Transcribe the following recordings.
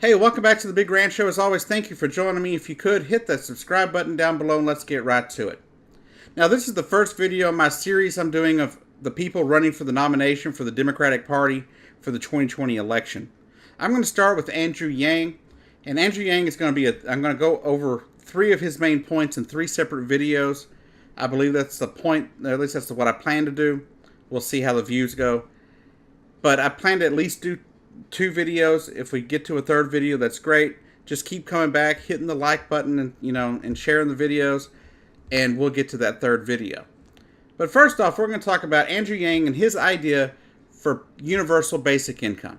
Hey, welcome back to the Big Grand Show. As always, thank you for joining me. If you could, hit that subscribe button down below and let's get right to it. Now, this is the first video in my series I'm doing of the people running for the nomination for the Democratic Party for the 2020 election. I'm going to start with Andrew Yang, and Andrew Yang is going to be, I'm going to go over three of his main points in three separate videos. I believe that's the point, or at least that's what I plan to do. We'll see how the views go. But I plan to at least do two videos. If we get to a third video, that's great. Just keep coming back, hitting the like button, and and sharing the videos, and we'll get to that third video. But first off, we're going to talk about Andrew Yang and his idea for universal basic income.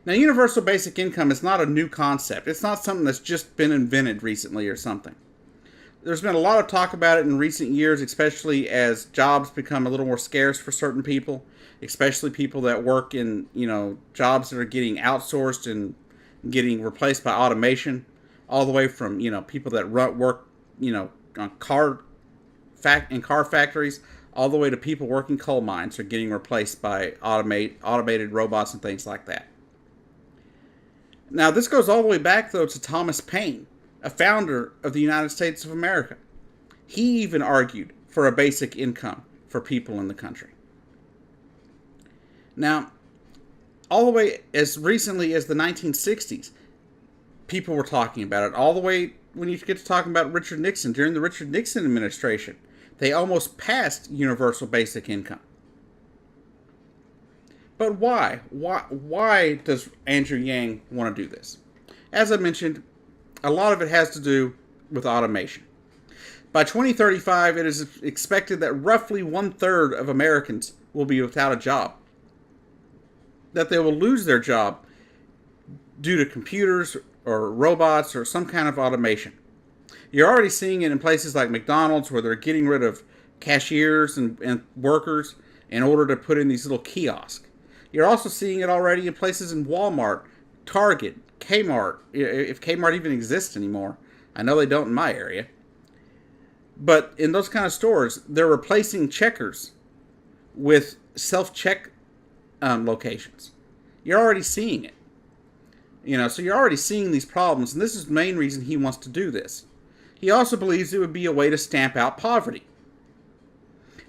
Now, universal basic income is not a new concept. It's not something that's just been invented recently or something. There's been a lot of talk about it in recent years, especially as jobs become a little more scarce for certain people, especially people that work in, jobs that are getting outsourced and getting replaced by automation, all the way from, people that work, on car factories, all the way to people working coal mines are getting replaced by automated robots and things like that. Now, this goes all the way back, though, to Thomas Paine, a founder of the United States of America. He even argued for a basic income for people in the country. Now, all the way as recently as the 1960s, people were talking about it. All the way when you get to talking about Richard Nixon, during the Richard Nixon administration, they almost passed universal basic income. But why? Why does Andrew Yang want to do this? As I mentioned, a lot of it has to do with automation. By 2035, it is expected that roughly 1/3 of Americans will be without a job. That they will lose their job due to computers or robots or some kind of automation. You're already seeing it in places like McDonald's, where they're getting rid of cashiers and workers in order to put in these little kiosks. You're also seeing it already in places in Walmart, Target, Kmart, if Kmart even exists anymore. I know they don't in my area. But in those kind of stores, they're replacing checkers with self-check locations. You're already seeing it. So you're already seeing these problems, and this is the main reason he wants to do this. He also believes it would be a way to stamp out poverty.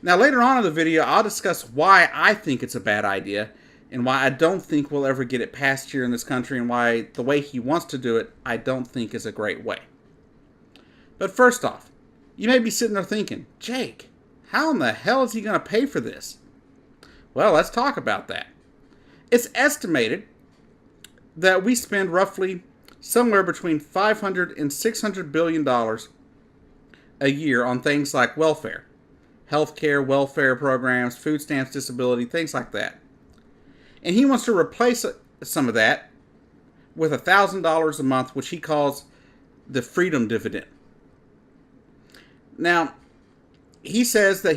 Now, later on in the video, I'll discuss why I think it's a bad idea, and why I don't think we'll ever get it passed here in this country, and why the way he wants to do it, I don't think is a great way. But first off, you may be sitting there thinking, Jake, how in the hell is he going to pay for this? Well, let's talk about that. It's estimated that we spend roughly somewhere between $500 and $600 billion a year on things like welfare, healthcare, welfare programs, food stamps, disability, things like that. And he wants to replace some of that with $1,000 a month, which he calls the freedom dividend. Now, he says that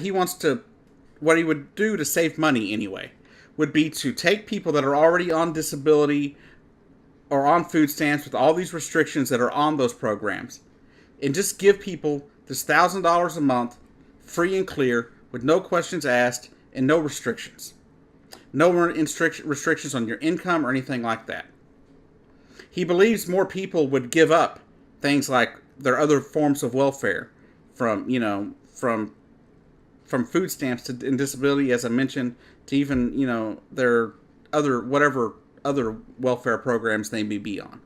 what he would do to save money anyway, would be to take people that are already on disability or on food stamps with all these restrictions that are on those programs, and just give people this $1,000 a month, free and clear, with no questions asked and no restrictions. No restrictions on your income or anything like that. He believes more people would give up things like their other forms of welfare, from food stamps and disability, as I mentioned, to even, their whatever other welfare programs they may be on,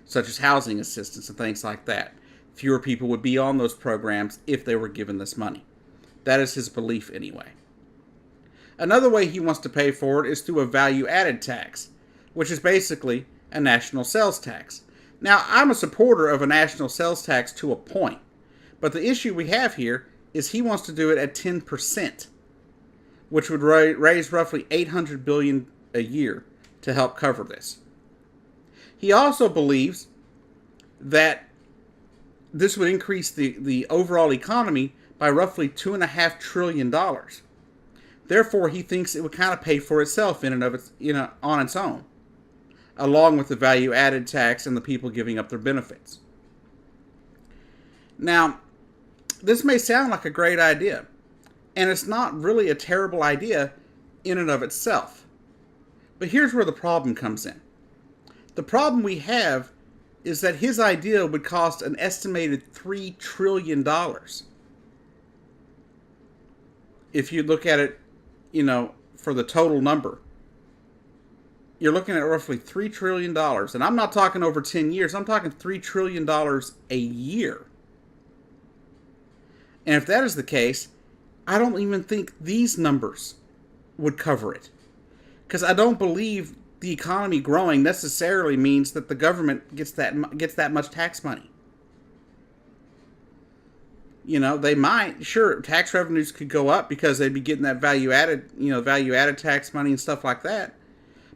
such as housing assistance and things like that. Fewer people would be on those programs if they were given this money. That is his belief anyway. Another way he wants to pay for it is through a value-added tax, which is basically a national sales tax. Now, I'm a supporter of a national sales tax to a point, but the issue we have here is he wants to do it at 10%, which would raise roughly $800 billion a year to help cover this. He also believes that this would increase the overall economy by roughly $2.5 trillion. Therefore, he thinks it would kind of pay for itself in and of its, on its own, along with the value-added tax and the people giving up their benefits. Now, this may sound like a great idea, and it's not really a terrible idea in and of itself. But here's where the problem comes in. The problem we have is that his idea would cost an estimated $3 trillion. If you look at it, for the total number, you're looking at roughly $3 trillion. And I'm not talking over 10 years. I'm talking $3 trillion a year. And if that is the case, I don't even think these numbers would cover it. Because I don't believe the economy growing necessarily means that the government gets that much tax money. They might, sure, tax revenues could go up because they'd be getting that value added tax money and stuff like that.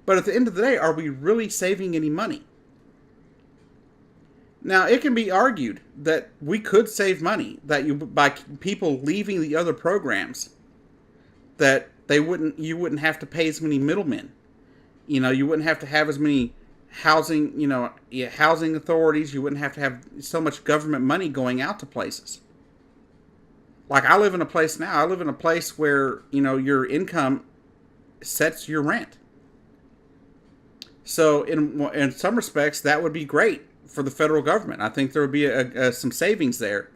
But at the end of the day, are we really saving any money? Now, it can be argued that we could save money by people leaving the other programs, that you wouldn't have to pay as many middlemen. You wouldn't have to have as many housing authorities. You wouldn't have to have so much government money going out to places. Like I live in a place now. I live in a place where, your income sets your rent. So in some respects, that would be great for the federal government. I think there would be some savings there.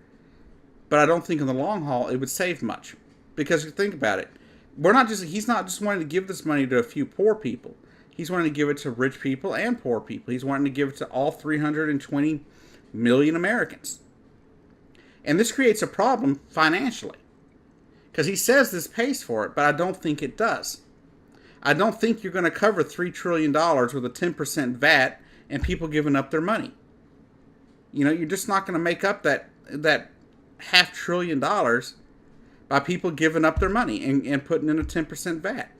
But I don't think in the long haul it would save much. Because you think about it. He's not just wanting to give this money to a few poor people. He's wanting to give it to rich people and poor people. He's wanting to give it to all 320 million Americans. And this creates a problem financially. Because he says this pays for it, but I don't think it does. I don't think you're going to cover $3 trillion with a 10% VAT and people giving up their money. You're just not going to make up that $500 billion by people giving up their money and putting in a 10% VAT.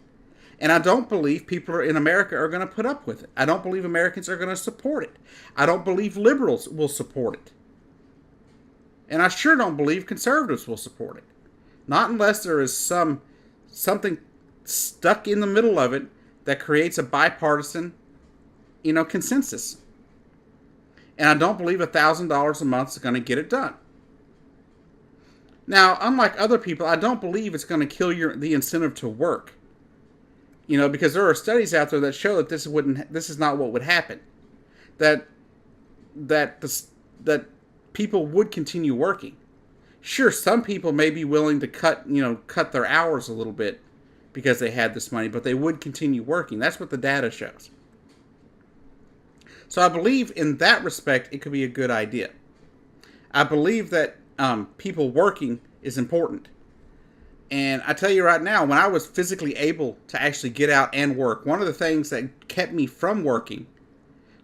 And I don't believe people in America are going to put up with it. I don't believe Americans are going to support it. I don't believe liberals will support it. And I sure don't believe conservatives will support it. Not unless there is something stuck in the middle of it that creates a bipartisan, consensus. And I don't believe $1,000 a month is going to get it done. Now, unlike other people, I don't believe it's going to kill the incentive to work. Because there are studies out there that show that this is not what would happen. That people would continue working. Sure, some people may be willing to cut their hours a little bit because they had this money, but they would continue working. That's what the data shows. So I believe in that respect, it could be a good idea. I believe that people working is important. And I tell you right now, when I was physically able to actually get out and work, one of the things that kept me from working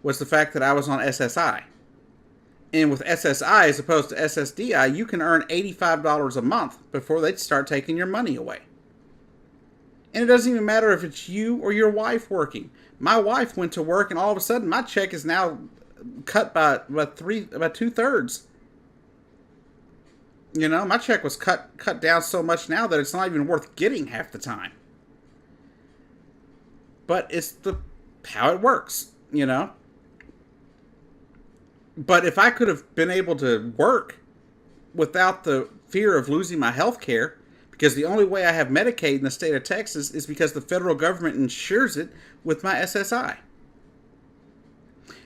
was the fact that I was on SSI. And with SSI as opposed to SSDI, you can earn $85 a month before they start taking your money away. And it doesn't even matter if it's you or your wife working. My wife went to work and all of a sudden my check is now cut by 2/3. My check was cut down so much now that it's not even worth getting half the time. But it's how it works, But if I could have been able to work without the fear of losing my health care, because the only way I have Medicaid in the state of Texas is because the federal government insures it with my SSI.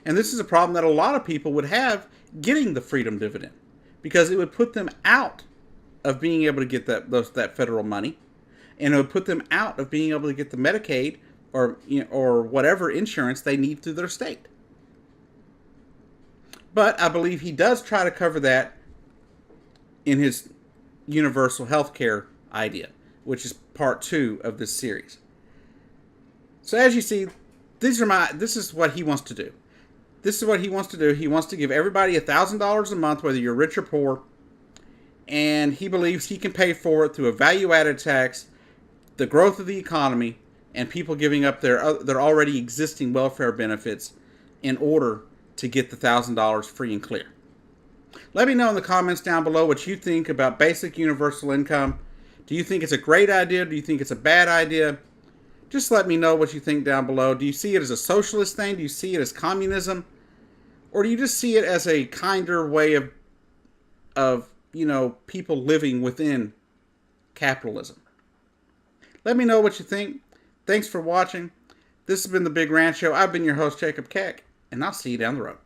And this is a problem that a lot of people would have getting the freedom dividend, because it would put them out of being able to get that federal money, and it would put them out of being able to get the Medicaid or whatever insurance they need through their state. But I believe he does try to cover that in his universal health care idea, which is part 2 of this series. So as you see, this is what he wants to do. This is what he wants to do. He wants to give everybody $1,000 a month, whether you're rich or poor, and he believes he can pay for it through a value-added tax, the growth of the economy, and people giving up their already existing welfare benefits in order to get the $1,000 free and clear. Let me know in the comments down below what you think about basic universal income. Do you think it's a great idea? Do you think it's a bad idea? Just let me know what you think down below. Do you see it as a socialist thing? Do you see it as communism? Or do you just see it as a kinder way of people living within capitalism? Let me know what you think. Thanks for watching. This has been The Big Rant Show. I've been your host, Jacob Keck, and I'll see you down the road.